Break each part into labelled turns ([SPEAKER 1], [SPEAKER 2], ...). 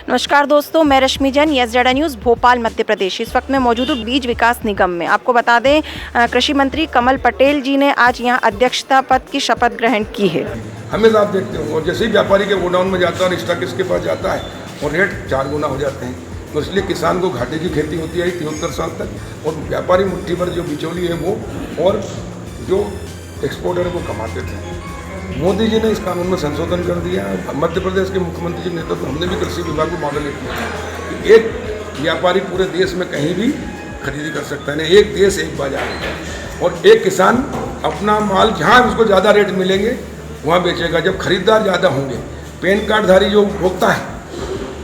[SPEAKER 1] नमस्कार दोस्तों, मैं रश्मि जैन, YesData न्यूज़ भोपाल मध्य प्रदेश। इस वक्त मैं मौजूद हूँ बीज विकास निगम में। आपको बता दें, कृषि मंत्री कमल पटेल जी ने आज यहाँ अध्यक्षता पद की शपथ ग्रहण की है।
[SPEAKER 2] हमेशा आप देखते हो, और जैसे ही व्यापारी के गोडाउन में जाता है और स्टॉक इसके पास जाता है और रेट 4 गुना हो जाते हैं, तो इसलिए किसान को घाटे की खेती होती है 73 साल तक, और व्यापारी मुट्ठी भर जो बिचौली है वो और जो एक्सपोर्टर है वो कमाते थे। मोदी जी ने इस कानून में संशोधन कर दिया। मध्य प्रदेश के मुख्यमंत्री जी ने नेतृत्व हमने भी कृषि विभाग को मॉडल किया। एक व्यापारी पूरे देश में कहीं भी खरीदी कर सकता है, एक देश एक बाजार, और एक किसान अपना माल जहाँ उसको ज़्यादा रेट मिलेंगे वहाँ बेचेगा। जब खरीदार ज़्यादा होंगे, पैन कार्डधारी जो उपभोक्ता है,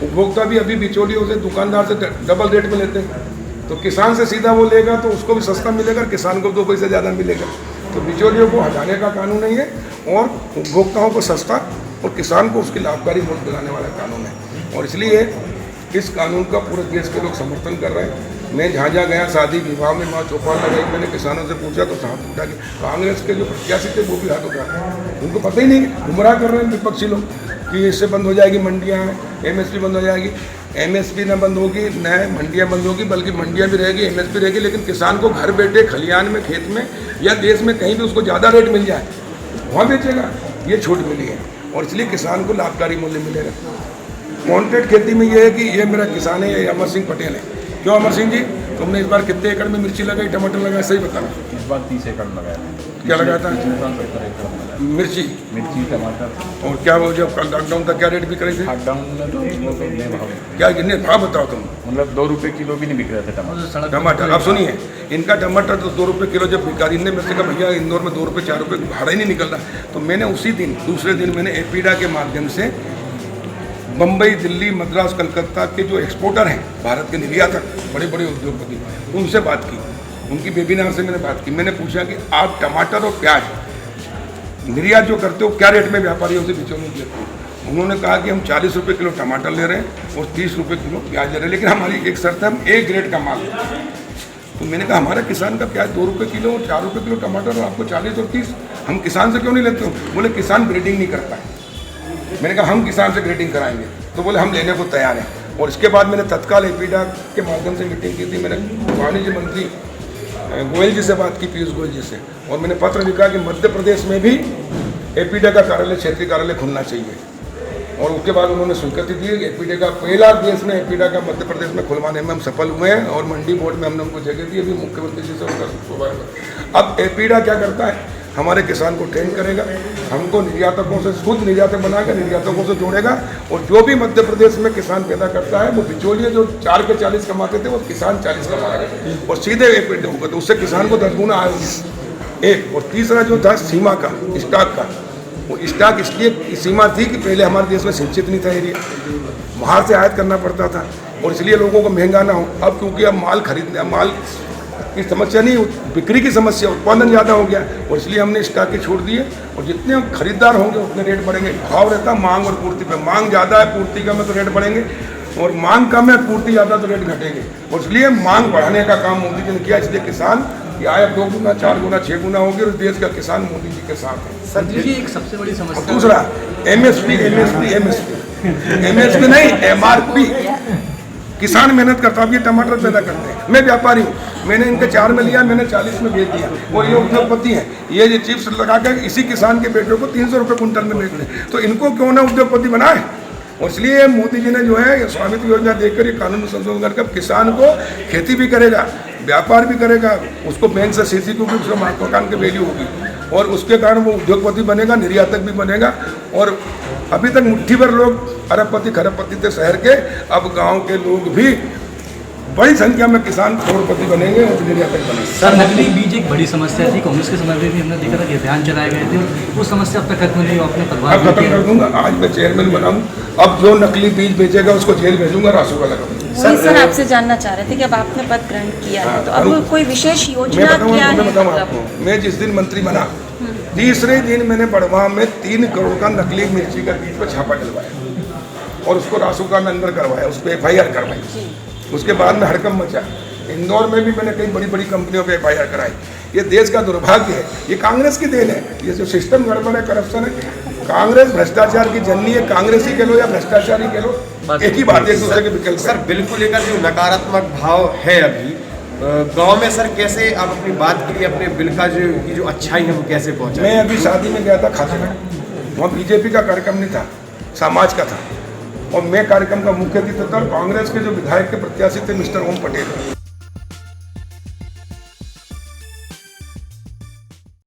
[SPEAKER 2] उपभोक्ता भी अभी बिचौलियों से, दुकानदार से डबल रेट में लेते हैं, तो किसान से सीधा वो लेगा तो उसको भी सस्ता मिलेगा, किसान को 2 पैसे ज़्यादा मिलेगा। तो बिचौलियों को हटाने का कानून नहीं है और उपभोक्ताओं को सस्ता और किसान को उसकी लाभकारी मूल्य दिलाने वाला कानून है, और इसलिए इस कानून का पूरे देश के लोग समर्थन कर रहे हैं। मैं जहाँ जहाँ गया, शादी विवाह में वहाँ चौपाल लगाई, मैंने किसानों से पूछा तो हाथ उठा के, कांग्रेस के जो प्रत्याशी थे वो भी हाथ उठा रहे, उनको पता ही नहीं, गुमराह कर रहे हैं विपक्षी लोग कि इससे बंद हो जाएगी मंडियाँ, MSP बंद हो जाएगी। MSP न बंद होगी, न मंडियाँ बंद होगी, बल्कि मंडियाँ भी रहेगी, MSP रहेगी, लेकिन किसान को घर बैठे खलिहान में, खेत में या देश में कहीं भी उसको ज़्यादा रेट मिल जाए वहाँ बेचेगा। ये छूट मिली है और इसलिए किसान को लाभकारी मूल्य मिलेगा। कॉन्ट्रैक्ट खेती में ये है कि ये मेरा किसान है, ये अमर सिंह पटेल है। क्यों अमर सिंह जी, तुमने इस बार कितने एकड़ में मिर्ची लगाई, टमाटर लगाया, सही बताना।
[SPEAKER 3] इस बार 30 एकड़ लगाया।
[SPEAKER 2] क्या लगाया था? मिर्ची,
[SPEAKER 3] टमाटर।
[SPEAKER 2] और क्या वो जब लॉकडाउन था क्या रेट बिक रहे थे?
[SPEAKER 3] लॉकडाउन में तो कितने भाव,
[SPEAKER 2] क्या कितने भाव बताओ तुम?
[SPEAKER 3] मतलब 2 रुपये किलो भी नहीं बिक रहे थे टमाटर।
[SPEAKER 2] टमाटर अब सुनिए, इनका टमाटर तो 2 रुपये किलो जब बिका, इनने मेरे से कहा भैया इंदौर में 2 रुपये 4 रुपये भाड़ा ही नहीं निकल रहा, तो मैंने उसी दिन, दूसरे दिन मैंने एपीडा के माध्यम से बम्बई, दिल्ली, मद्रास, कलकत्ता के जो एक्सपोर्टर हैं, भारत के निर्यातक, बड़े बड़े उद्योगपति, उनसे बात की, उनकी वेबिनार से मैंने बात की। मैंने पूछा कि आप टमाटर और प्याज निर्यात जो करते हो क्या रेट में व्यापारियों से बिचौलियों को लेते हो? उन्होंने कहा कि हम 40 रुपये किलो टमाटर ले रहे हैं और 30 रुपये किलो प्याज ले रहे हैं, लेकिन हमारी एक शर्त है, हम A ग्रेड का माल लेते हैं। तो मैंने कहा हमारा किसान का प्याज 2 रुपये किलो और 4 रुपये किलो टमाटर, और आपको 40 और 30, हम किसान से क्यों नहीं लेते हो? बोले किसान ग्रेडिंग नहीं करता है। मैंने कहा हम किसान से ग्रेडिंग कराएंगे, तो बोले हम लेने को तैयार हैं। और इसके बाद मैंने तत्काल एपीडा के माध्यम से मीटिंग की थी। मैंने वाणिज्य मंत्री गोयल जी से बात की, पीयूष गोयल जी से, और मैंने पत्र लिखा कि मध्य प्रदेश में भी एपीडा का कार्यालय, क्षेत्रीय कार्यालय खुलना चाहिए, और उसके बाद उन्होंने स्वीकृति दी कि एपीडा का पहला देश में एपीडा का मध्य प्रदेश में खुलवाने में हम सफल हुए हैं, और मंडी बोर्ड में हमने उनको जगह दी। अभी मुख्यमंत्री जी से उनका अब एपीडा क्या करता है, हमारे किसान को ट्रेन करेगा, हमको निर्यातकों से, खुद निर्यातक बनाकर निर्यातकों से जोड़ेगा, और जो भी मध्य प्रदेश में किसान पैदा करता है वो बिचौलिए जो 4 के 40 कमाते थे वो किसान 40 कमाएगा, और सीधे एपीडा होगा, तो उससे किसान को 10 गुना आएगी। एक, और तीसरा जो था सीमा का, स्टॉक का, वो स्टॉक इसलिए सीमा थी कि पहले हमारे देश में सिंचित नहीं था एरिया, बाहर से आयात करना पड़ता था, और इसलिए लोगों को महंगा ना हो। अब क्योंकि अब माल खरीदने, माल की समस्या नहीं, बिक्री की समस्या, उत्पादन ज़्यादा हो गया, और इसलिए हमने स्टॉक के छोड़ दिए, और जितने खरीदार होंगे उतने रेट बढ़ेंगे। भाव रहता मांग और पूर्ति पे, मांग ज़्यादा है, पूर्ति कम है तो रेट बढ़ेंगे, और मांग कम है, पूर्ति ज़्यादा तो रेट घटेंगे, और इसलिए मांग बढ़ाने का काम मोदी जी ने किया। इसलिए किसान की आय 2 गुना, 4 गुना, 6 गुना होगी, और देश का किसान मोदी जी के साथ है।
[SPEAKER 4] सर जी, एक सबसे बड़ी समस्या,
[SPEAKER 2] दूसरा MSP नहीं, MRP। किसान मेहनत करता है, अब ये टमाटर पैदा करते हैं, मैं व्यापारी हूँ, मैंने इनके 4 में लिया, मैंने 40 में बेच दिया, और ये उद्योगपति हैं, ये जो चिप्स लगा कर इसी किसान के बेटे को 300 रुपये कुंटल में बेच दें, तो इनको क्यों ना उद्योगपति बनाए। और इसलिए मोदी जी ने जो है ये स्वामित्व योजना देकर ये कानून संशोधन करके किसान को खेती भी करेगा, व्यापार भी करेगा, उसको बैंक से सीसी को भी उसका मकान की वैल्यू होगी, और उसके कारण वो उद्योगपति बनेगा, निर्यातक भी बनेगा। और अभी तक मुट्ठी भर लोग अरबपति खरबपति थे शहर के, अब गांव के लोग भी बड़ी संख्या में किसान करोड़पति बनेंगे और निर्यातक बनेंगे।
[SPEAKER 4] सर, नकली बीज एक बड़ी समस्या थी, कांग्रेस के समय में भी हमने देखा था कि अभियान चलाए गए थे, वो समस्या अब तक खत्म नहीं हुई, अपने परिवार
[SPEAKER 2] अब खत्म कर दूंगा। आज मैं चेयरमैन बनाऊँ, अब जो नकली बीज बेचेगा उसको जेल भेजूंगा, रासुका लगाऊंगा।
[SPEAKER 1] सर आपसे जानना चाह रहे थे कि अब आपने पद ग्रहण किया है, तो अब कोई विशेष योजना क्या है?
[SPEAKER 2] बताऊँ आपको, मैं जिस दिन मंत्री बना, तीसरे दिन मैंने बड़वा में 3 करोड़ का नकली मिर्ची का बीज पर छापा डलवाया, और उसको रासुका में अंदर करवाया, उस पर FIR करवाई। उसके बाद में हड़कंप मचा। इंदौर में भी मैंने कई बड़ी बड़ी कंपनियों पे FIR कराई। ये देश का दुर्भाग्य है, ये कांग्रेस की देन है, ये जो सिस्टम गड़बड़ है, करप्शन है, कांग्रेस भ्रष्टाचार की जननी है, कांग्रेस ही कह लो या भ्रष्टाचारी कह लो, एक ही बात है, एक दूसरे के विकल्प।
[SPEAKER 5] सर बिल्कुल एक जो नकारात्मक भाव है अभी गांव में, सर कैसे आप अपनी बात के लिए अपने बिल का जो अच्छाई है वो कैसे पहुंचा?
[SPEAKER 2] मैं अभी शादी में गया था खाते में, वहाँ बीजेपी का कार्यक्रम नहीं था, समाज का था, और मैं कार्यक्रम का मुख्य अतिथि था। कांग्रेस के जो विधायक के प्रत्याशी थे मिस्टर ओम पटेल,